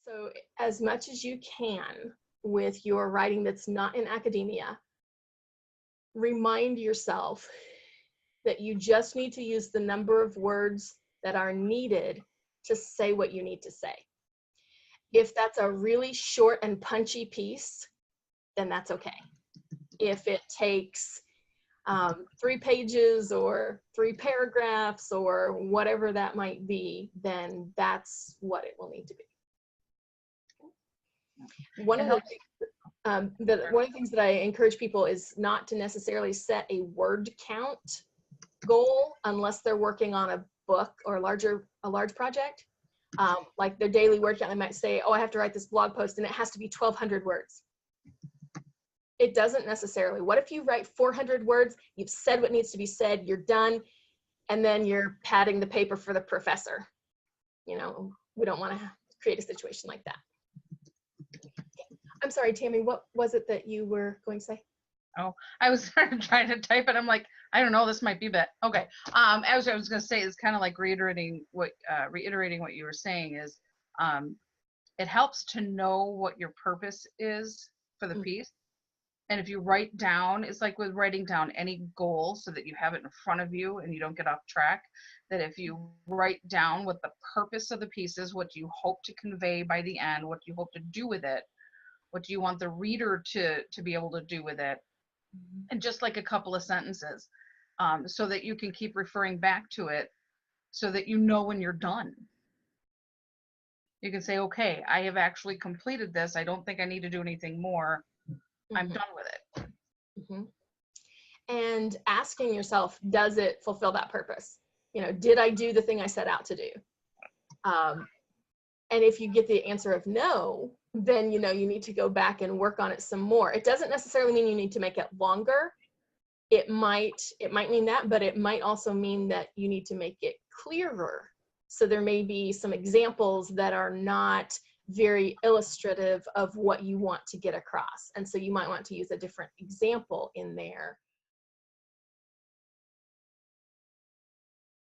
So as much as you can with your writing that's not in academia, remind yourself that you just need to use the number of words that are needed to say what you need to say. If that's a really short and punchy piece, then that's okay. If it takes 3 pages or 3 paragraphs or whatever that might be, then that's what it will need to be. One of the things that I encourage people is not to necessarily set a word count goal unless they're working on a book or a large project. Like their daily word count, they might say, oh, I have to write this blog post and it has to be 1,200 words. It doesn't necessarily. What if you write 400 words, you've said what needs to be said, you're done, and then you're padding the paper for the professor? You know, we don't want to create a situation like that. I'm sorry, Tammy, what was it that you were going to say? Oh, I was trying to type it. I'm like, I don't know, this might be bad. Okay. I was going to say, it's kind of like reiterating what you were saying is, it helps to know what your purpose is for the piece. And if you write down, it's like with writing down any goal so that you have it in front of you and you don't get off track, that if you write down what the purpose of the piece is, what you hope to convey by the end, what you hope to do with it, what do you want the reader to be able to do with it, and just like a couple of sentences, so that you can keep referring back to it so that you know when you're done. You can say, okay, I have actually completed this. I don't think I need to do anything more. I'm done with it. And asking yourself, does it fulfill that purpose? You know, did I do the thing I set out to do? And if you get the answer of no, then you know you need to go back and work on it some more. It doesn't necessarily mean you need to make it longer. It might mean that, but it might also mean that you need to make it clearer. So there may be some examples that are not very illustrative of what you want to get across. And so you might want to use a different example in there